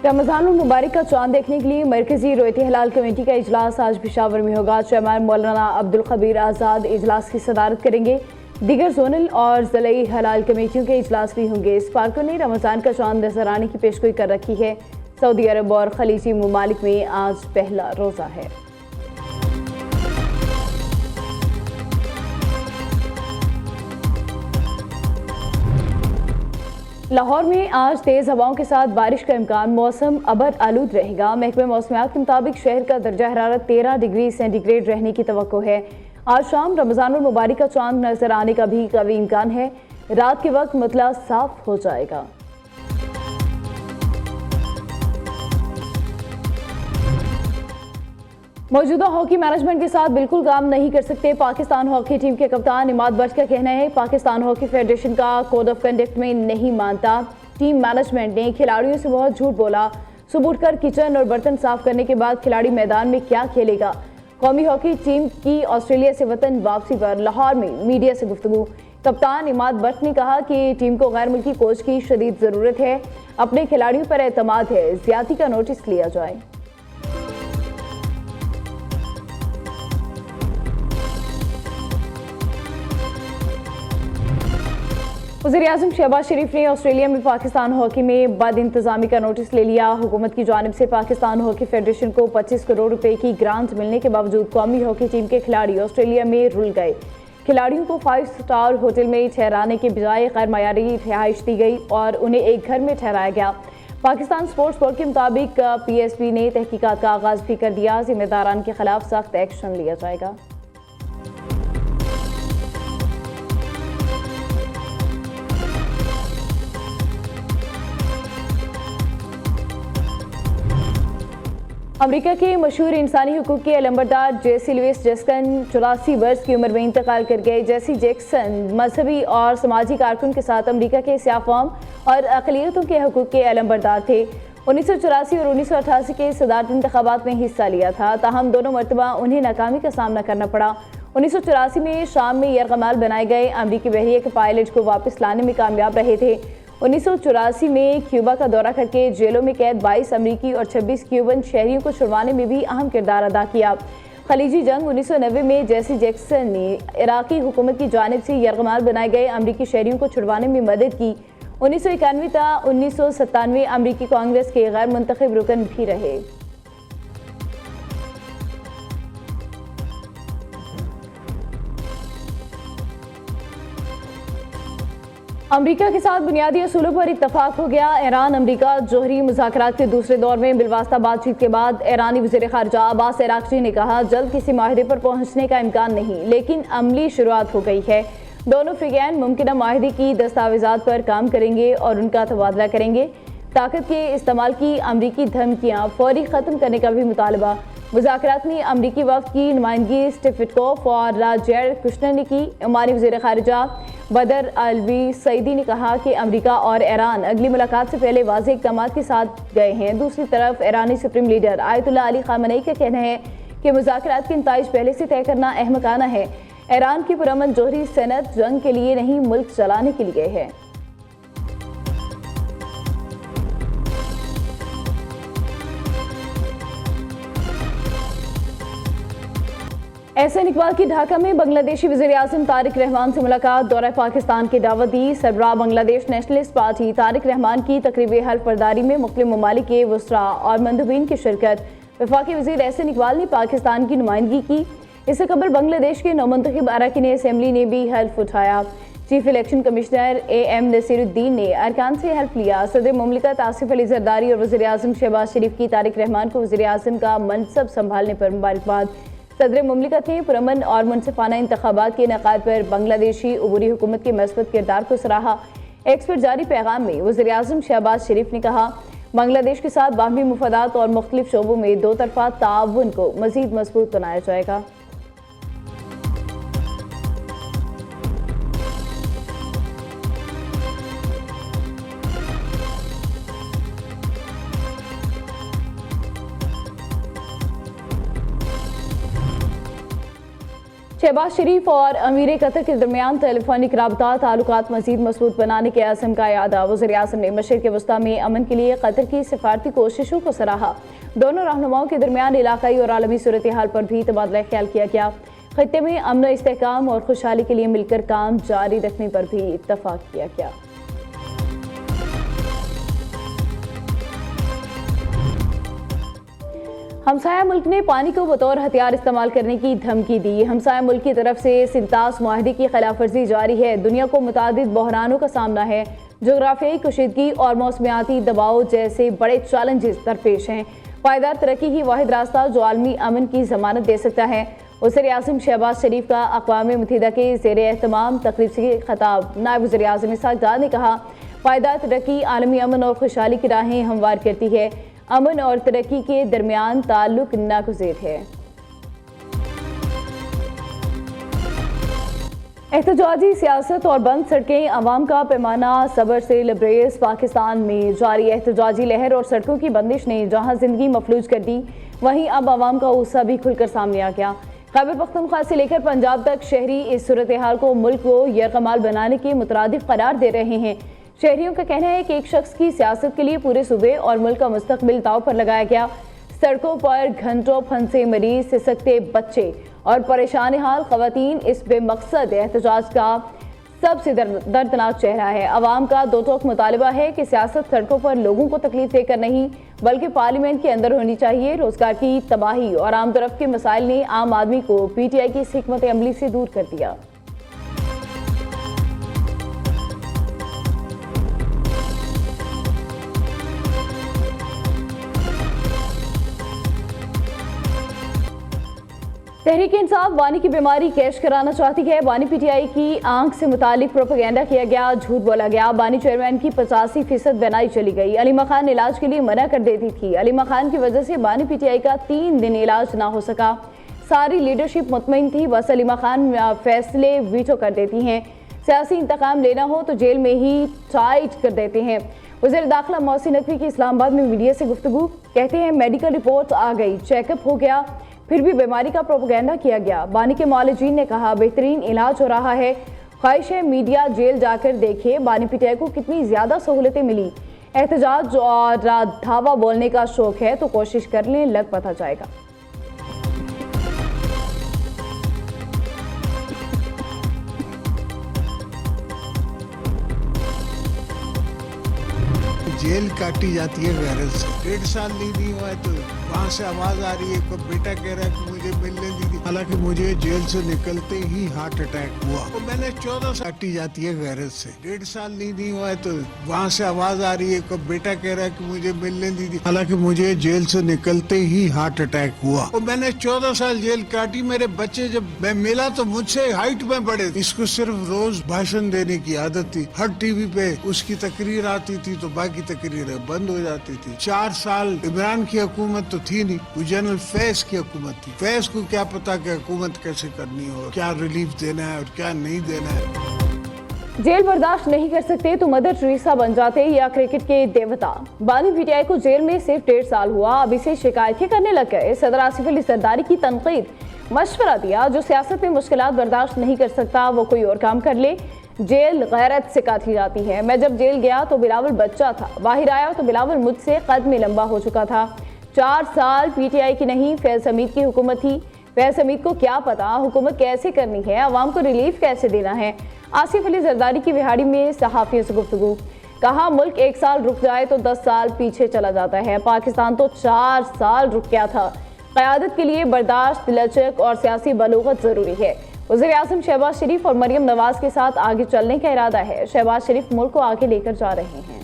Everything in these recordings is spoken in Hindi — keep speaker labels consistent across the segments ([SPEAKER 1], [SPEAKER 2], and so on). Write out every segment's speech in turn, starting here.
[SPEAKER 1] रमजान मुबारक का चांद देखने के लिए मरकजी रोयत हलाल कमेटी का इजलास आज पेशावर में होगा। चेयरमैन मौलाना अब्दुल खबीर आज़ाद इजलास की सदारत करेंगे। दीगर जोनल और ज़िलाई हलाल कमेटियों के इजलास भी होंगे। स्पार्को ने रमजान का चांद नजर आने की पेशगोई कर रखी है। सऊदी अरब और खलीजी ममालिक में आज पहला रोज़ा है। लाहौर में आज तेज़ हवाओं के साथ बारिश का इम्कान। मौसम अबर आलूद रहेगा। महकमे मौसमियात के मुताबिक शहर का दर्जा हरारत 13 डिग्री सेंटीग्रेड रहने की तवक्को है। आज शाम रमजान मुबारक का चांद नजर आने का भी कवी इम्कान है। रात के वक्त मतला साफ हो जाएगा। मौजूदा हॉकी मैनेजमेंट के साथ बिल्कुल काम नहीं कर सकते। पाकिस्तान हॉकी टीम के कप्तान इमाद बट का कहना है, पाकिस्तान हॉकी फेडरेशन का कोड ऑफ कंडक्ट में नहीं मानता। टीम मैनेजमेंट ने खिलाड़ियों से बहुत झूठ बोला। सुबह उठकर किचन और बर्तन साफ करने के बाद खिलाड़ी मैदान में क्या खेलेगा। कौमी हॉकी टीम की ऑस्ट्रेलिया से वतन वापसी पर लाहौर में मीडिया से गुफ्तगू। कप्तान इमाद बट ने कहा कि टीम को गैर मुल्की कोच की शदीद ज़रूरत है। अपने खिलाड़ियों पर एतमाद है, ज्यादती का नोटिस लिया जाए। वज़ीर-ए-आज़म शहबाज शरीफ ने ऑस्ट्रेलिया में पाकिस्तान हॉकी में बद इंतजामी का नोटिस ले लिया। हुकूमत की जानिब से पाकिस्तान हॉकी फेडरेशन को 25 करोड़ रुपए की ग्रांट मिलने के बावजूद कौमी हॉकी टीम के खिलाड़ी ऑस्ट्रेलिया में रुल गए। खिलाड़ियों को 5 स्टार होटल में ठहराने के बजाय गैर मयारी रिहाइश दी गई और उन्हें एक घर में ठहराया गया। पाकिस्तान स्पोर्ट्स बोर्ड के मुताबिक PSB ने तहकीकात का आगाज भी कर दिया। जिम्मेदारान के खिलाफ सख्त एक्शन लिया जाएगा। अमेरिका के मशहूर इंसानी हकूक़ के अलंबरदार जेसी लुइस जैक्सन 84 वर्ष की उम्र में इंतकाल कर गए। जेसी जैक्सन मजहबी और समाजी कारकुन के साथ अमेरिका के सियाह कौम और अक़लियतों के हकूक़ के अलंबरदार थे। 1984 और 1988 के सदारती इंतखाबात में हिस्सा लिया था, ताहम दोनों मरतबा उन्हें नाकामी का सामना करना पड़ा। 1984 में शाम में यरगमाल बनाए गए अमरीकी बहरिया के पायलट को वापस लाने में कामयाब रहे थे। 1984 में क्यूबा का दौरा करके जेलों में कैद 22 अमरीकी और 26 क्यूबन शहरियों को छुड़वाने में भी अहम किरदार अदा किया। खलीजी जंग 1990 में जेसी जैक्सन ने इराकी हुकूमत की जानिब से यरगमाल बनाए गए अमरीकी शहरियों को छुड़वाने में मदद की। 1991 था 1997 अमरीकी कांग्रेस के गैर मुंतखब रुकन भी रहे। अमरीका के साथ बुनियादी असूलों पर इत्तफाक हो गया। ईरान अमरीका जोहरी मुज़ाकरात के दूसरे दौर में बिलवास्ता बातचीत के बाद ईरानी वज़ीर ख़ारिजा अब्बास अराग़ची ने कहा, जल्द किसी माहिदे पर पहुंचने का इम्कान नहीं, लेकिन अमली शुरुआत हो गई है। दोनों फ़िरक़ैन मुमकिन माहिदे की दस्तावेज़ात पर काम करेंगे और उनका तबादला करेंगे। ताकत के इस्तेमाल की अमरीकी धमकियाँ फौरी ख़त्म करने का भी मुतालबा। मुज़ाकरात में अमरीकी वफ़द की नुमाइंदगी स्टीव विटकॉफ और जैरेड कुशनर ने की। ओमानी वज़ीर ख़ारिजा बदर अलवी सईदी ने कहा कि अमरीका और ईरान अगली मुलाकात से पहले वाज़ेह इक़दामात के साथ गए हैं। दूसरी तरफ ईरानी supreme leader Ayatollah Ali Khamenei का कहना है कि मुज़ाकरात के नताइज पहले से तय करना अहमकाना है। ईरान की पुरअमन जोहरी सनत जंग के लिए नहीं, मुल्क चलाने के लिए है। एहसन इकबाल की ढाका में बांग्लादेशी वज़ीर-ए-आज़म तारिक रहमान से मुलाकात। दौरा पाकिस्तान की दावत दी। सरबराह बांग्लादेश नेशनलिस्ट पार्टी तारिक रहमान की तकरीब हल्फ बर्दारी में मुख्तलिफ ममालिक के वज़रा और मंदुबीन की शिरकत। वफाकी वज़ीर एहसन इकबाल ने पाकिस्तान की नुमाइंदगी की। इससे कबल बांग्लादेश के नौमुंतखब अरकान असम्बली ने भी हल्फ उठाया। Chief election commissioner AM Nasiruddin ने अरकान से हल्फ लिया। सदर मुमलिकत आसिफ अली जरदारी और वज़ीर-ए-आज़म शहबाज शरीफ की तारिक रहमान को वज़ीर-ए-आज़म का मनसब संभालने पर मुबारकबाद। सदर मुमलिकत ने पुरअमन और मुनसिफाना इंतखाबात के इनेकाद पर बांग्लादेशी उबूरी हुकूमत के मस्बत किरदार को सराहा। एक्स पर जारी पैगाम में वज़ीर-ए-आज़म शहबाज शरीफ ने कहा, बांग्लादेश के साथ बाहमी मुफादात और मुख्तलिफ शोबों में दो तरफा ताउन को मज़ीद मजबूत बनाया जाएगा। शहबाज शरीफ और अमीर कतर के दरमियान टेलीफोनिक रबता ताल्लुकात मजीद मजबूत बनाने के अज़्म का यादा। वज़ीर-ए-आज़म ने मशरिक़ वस्ता में अमन के लिए कतर की सिफारती कोशिशों को सराहा। दोनों रहनुमाओं के दरमियान इलाकाई और आलमी सूरत हाल पर भी तबादला ख्याल किया गया। खत्ते में अमन, इस्तेहकाम और खुशहाली के लिए मिलकर काम जारी रखने पर भी इत्तफाक किया गया। हमसाया मुल्क ने पानी को बतौर हथियार इस्तेमाल करने की धमकी दी। हमसाया मुल्क की तरफ से सिंतास मुआहदे की खिलाफ वर्जी जारी है। दुनिया को मुतादिद बहरानों का सामना है। जोग्राफियाई कशीदगी और मौसमियाती दबाव जैसे बड़े चैलेंजेस दरपेश हैं। पायदार तरक्की ही वाहिद रास्ता जो आलमी अमन की जमानत दे सकता है। वज़ीर-ए-आज़म शहबाज शरीफ का अक़वाम मुत्तहिदा के ज़ेर एहतमाम तक़रीब से खिताब। नायब वज़ीर-ए-आज़म इसहाक़ डार ने कहा, पायदार तरक्की आलमी अमन और खुशहाली की राहें हमवार करती है। अमन और तरक्की के दरमियान ताल्लुक नागुज़ेर है। एहतजाजी सियासत और बंद सड़कें, अवाम का पैमाना सब्र से लबरेज। पाकिस्तान में जारी एहतजाजी लहर और सड़कों की बंदिश ने जहां जिंदगी मफलूज कर दी, वहीं अब अवाम का गुस्सा भी खुलकर सामने आ गया। खैबर पख्तूनख्वा से लेकर पंजाब तक शहरी इस सूरत हाल को मुल्क को यरगमाल बनाने के मुतरादिफ करार दे रहे हैं। शहरियों का कहना है कि एक शख्स की सियासत के लिए पूरे सूबे और मुल्क का मुस्तकबिल दांव पर लगाया गया। सड़कों पर घंटों फंसे मरीज, सिसकते बच्चे और परेशान हाल खवातीन इस बेमकसद एहतजाज का सबसे दर्दनाक चेहरा है। अवाम का दो टोक मुतालबा है कि सियासत सड़कों पर लोगों को तकलीफ देकर नहीं बल्कि पार्लियामेंट के अंदर होनी चाहिए। रोजगार की तबाही और आम तरफ के मसाइल ने आम आदमी को PTI की इस हिकमत अमली से दूर कर दिया। तहरीक इंसाफ बानी की बीमारी कैश कराना चाहती है। बानी PTI की आंख से मुतालिक प्रोपेगेंडा किया गया, झूठ बोला गया। बानी चेयरमैन की 85% बनाई चली गई। अलीमा खान इलाज के लिए मना कर देती थी। अलीमा खान की वजह से बानी PTI का 3 दिन इलाज ना हो सका। सारी लीडरशिप मुतमईन थी, बस अलीमा खान फैसले वीटो कर देती हैं। सियासी इंतकाम लेना हो तो जेल में ही टाइट कर देते हैं। वज़ीर दाखिला मोहसिन नकवी की इस्लामाबाद में मीडिया से गुफ्तगू, कहते हैं मेडिकल रिपोर्ट आ गई, चेकअप हो गया, फिर भी बीमारी का प्रोपेगेंडा किया गया। बानी के मौलजीन ने कहा बेहतरीन इलाज हो रहा है। ख्वाहिश है मीडिया जेल जाकर देखे बानी PTI को कितनी ज़्यादा सहूलतें मिली। एहतजाज और धावा बोलने का शौक है तो कोशिश कर लें, लग पता जाएगा।
[SPEAKER 2] जेल काटी जाती है गैरत से। 1.5 साल नहीं हुआ है तो वहाँ से आवाज आ रही है, कोई बेटा कह रहा है कि मुझे मिलने दी थी। हालांकि मुझे जेल से निकलते ही हार्ट अटैक हुआ। तो मैंने 14 साल काटी जाती है गैरत से। 1.5 साल नहीं हुआ है तो वहाँ से आवाज आ रही है, कोई बेटा कह रहा है कि मुझे मिलने दी थी। हालांकि मुझे जेल से निकलते ही हार्ट अटैक हुआ। तो मैंने 14 साल जेल काटी। मेरे बच्चे जब मैं मिला तो मुझसे हाइट में बड़े। इसको सिर्फ रोज भाषण देने की आदत थी। हर टीवी पे उसकी तकरीर आती थी तो बाकी तकरीरें बंद हो जाती थी। 4 साल इमरान की हुकूमत तो थी नहीं, वो जनरल फैज की हुकूमत थी। फैज को क्या पता कि हुकूमत कैसे करनी हो, क्या रिलीफ देना है और क्या नहीं देना है।
[SPEAKER 1] जेल बर्दाश्त नहीं कर सकते तो मदर टेरेसा बन जाते या क्रिकेट के देवता। बानी PTI को जेल में सिर्फ 1.5 साल हुआ, अब इसे शिकायतें करने लग गए। सदर आसिफ अली जरदारी की तनकीद, मशवरा दिया, जो सियासत में मुश्किलात बर्दाश्त नहीं कर सकता वो कोई और काम कर ले। जेल गैरत से काटी जाती है। मैं जब जेल गया तो बिलावल बच्चा था, बाहर आया तो बिलावल मुझसे कद में लंबा हो चुका था। 4 साल PTI की नहीं फैज हमीद की हुकूमत थी। फैज हमीद को क्या पता हुकूमत कैसे करनी है, अवाम को रिलीफ कैसे देना है। आसिफ अली जरदारी की विहाड़ी में सहाफियों से गुफ्तगू, कहा मुल्क 1 साल रुक जाए तो 10 साल पीछे चला जाता है। पाकिस्तान तो 4 साल रुक गया था। क़यादत के लिए बर्दाश्त, लचक और सियासी बलूगत जरूरी है। वज़ीर-ए-आज़म शहबाज शरीफ और मरियम नवाज के साथ आगे चलने का इरादा है। शहबाज शरीफ मुल्क को आगे लेकर जा रहे हैं।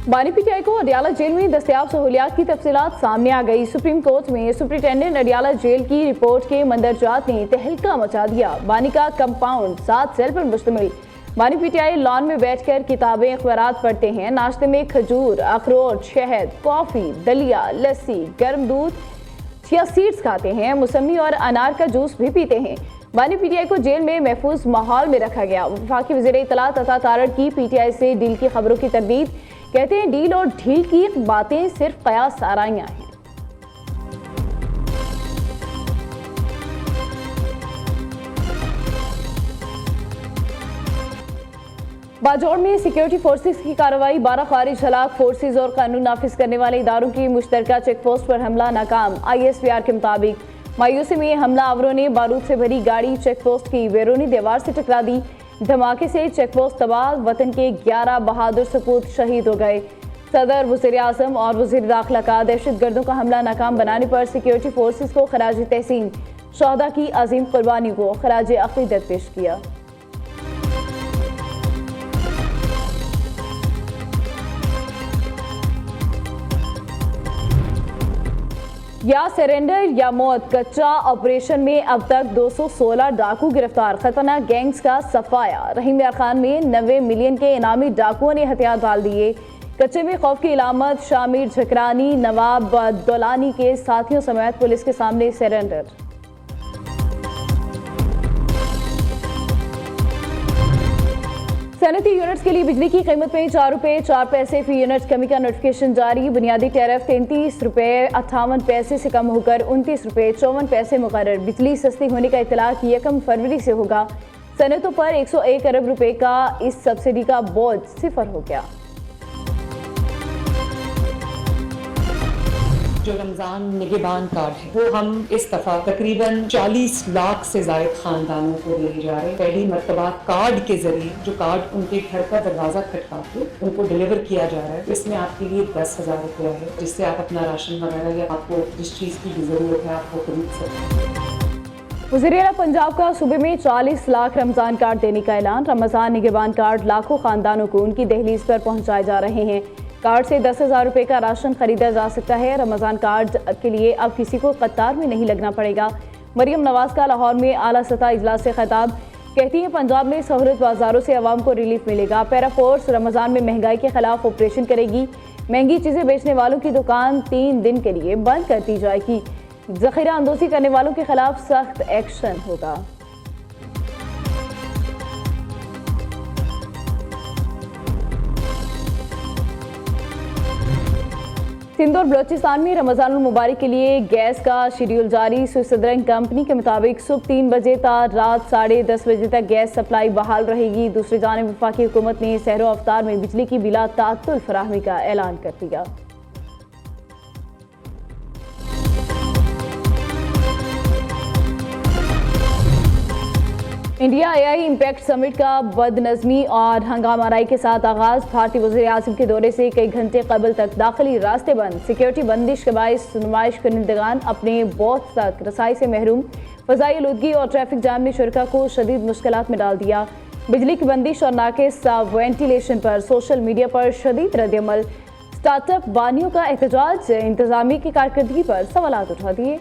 [SPEAKER 1] बानी PTI को अडियाला जेल में दस्तयाब सहूलियात की तफसीलात सामने आ गई। सुप्रीम कोर्ट में सुप्रिंटेंडेंट अडियाला जेल की रिपोर्ट के मंदरजात ने तहलका मचा दिया। बानी का कंपाउंड 7 सेल पर मुश्तमिल। बानी PTI लॉन में बैठकर किताबें, अखबारात पढ़ते हैं। नाश्ते में खजूर, अखरोट, शहद, कॉफी, दलिया, लस्सी, गर्म दूध या सीड्स खाते हैं। मौसमी और अनार का जूस भी पीते हैं। बानी पीटीआई को जेल में महफूज माहौल में रखा गया। वफाकी वज़ीर इत्तला तथा तारड़ की पीटीआई से डील की खबरों की तरदीद, कहते हैं डील और ढील की बातें सिर्फ कयास आराइयां हैं। बाजौड़ में सिक्योरिटी फोर्सेस की कार्रवाई, 12 खारिज हलाक, फोर्सेस और कानून नाफिज करने वाले इदारों की मुश्तरका चेक पोस्ट पर हमला नाकाम। ISPR के मुताबिक मायूसी में हमलावरों ने बारूद से भरी गाड़ी चेक पोस्ट की बैरूनी दीवार से टकरा दी। धमाके से चेक पोस्ट तबाह, वतन के 11 बहादुर सपूत शहीद हो गए। सदर, वज़ीर आज़म और वज़ीर दाखिला का दहशतगर्दों का हमला नाकाम बनाने पर सिक्योरिटी फोर्सेस को खराज तहसीन, शहदा की अजीम कुर्बानी को खराज अकीदत पेश किया। या सरेंडर या मौत, कच्चा ऑपरेशन में अब तक 216 डाकू गिरफ्तार, खतरनाक गैंग्स का सफाया। रहीम यार खान में 90 मिलियन के इनामी डाकुओं ने हथियार डाल दिए। कच्चे में खौफ की इलामत, शामिर झकरानी, नवाब दौलानी के साथियों समेत पुलिस के सामने सरेंडर। सनती यूनिट्स के लिए बिजली की कीमत में 4 रुपये 4 पैसे फी यूनिट कमी का नोटिफिकेशन जारी। बुनियादी टैरिफ 33 रुपये 58 पैसे से कम होकर 29 रुपये 54 पैसे मुकर्रर। बिजली सस्ती होने का इतलाक 1 फरवरी से होगा। सनतों पर 101 अरब रुपए का इस सब्सिडी का बोझ सिफर हो गया।
[SPEAKER 3] जो रमज़ान निगहबान कार्ड है वो हम इस दफ़ा तकरीबन 40 लाख से ज़ायद ख़ानदानों को दिए जा रहे हैं। पहली मरतबा कार्ड के ज़रिए जो कार्ड उनके घर का दरवाज़ा खटका के उनको डिलीवर किया जा रहा है। तो इसमें आपके लिए 10,000 रुपया है, जिससे आप अपना राशन वगैरह या आपको जिस चीज़ की भी ज़रूरत है आप वो खरीद सकते हैं।
[SPEAKER 1] वज़ीर आला पंजाब का सूबे में 40 लाख रमज़ान कार्ड देने का ऐलान। रमज़ान निगहबान कार्ड लाखों ख़ानदानों को उनकी दहलीज पर पहुँचाए जा रहे हैं। कार्ड से 10,000 रुपये का राशन खरीदा जा सकता है। रमज़ान कार्ड के लिए अब किसी को कतार में नहीं लगना पड़ेगा। मरियम नवाज का लाहौर में आला सतह इजलास से खिताब, कहती हैं पंजाब में सहूलत बाजारों से आवाम को रिलीफ मिलेगा। पैरा फोर्स रमज़ान में महंगाई के खिलाफ ऑपरेशन करेगी। महंगी चीज़ें बेचने वालों की दुकान 3 दिन के लिए बंद कर दी जाएगी। ज़ख़ीरा अंदोज़ी करने वालों के खिलाफ सख्त एक्शन होगा। सिंध और बलोचिस्तान में रमज़ान मुबारक के लिए गैस का शेड्यूल जारी। स्विट्ज़रलैंड कंपनी के मुताबिक सुबह 3 बजे तक रात 10:30 बजे तक गैस सप्लाई बहाल रहेगी। दूसरी जानिब वफाकी हुकूमत ने सहरो अफ्तार में बिजली की बिला तात्तुल फराहमी का ऐलान कर दिया। इंडिया AI इम्पैक्ट समिट का बदनज़मी और हंगामाराई के साथ आगाज। भारतीय वज़ीर आज़म के दौरे से कई घंटे कबल तक दाखिली रास्ते बंद। सिक्योरिटी बंदिश के बायस नुमाइश करनेदगान अपने बूथ तक रसाई से महरूम। फ़ज़ाई आलूदगी और ट्रैफिक जाम ने शुरका को शदीद मुश्किलात में डाल दिया। बिजली की बंदिश और नाकिस वेंटिलेशन पर सोशल मीडिया पर शदीद रद्दअमल। स्टार्टअप बानियों का एहतजाज, इंतज़ामिया की कारकर्दगी पर सवालात उठा दिए।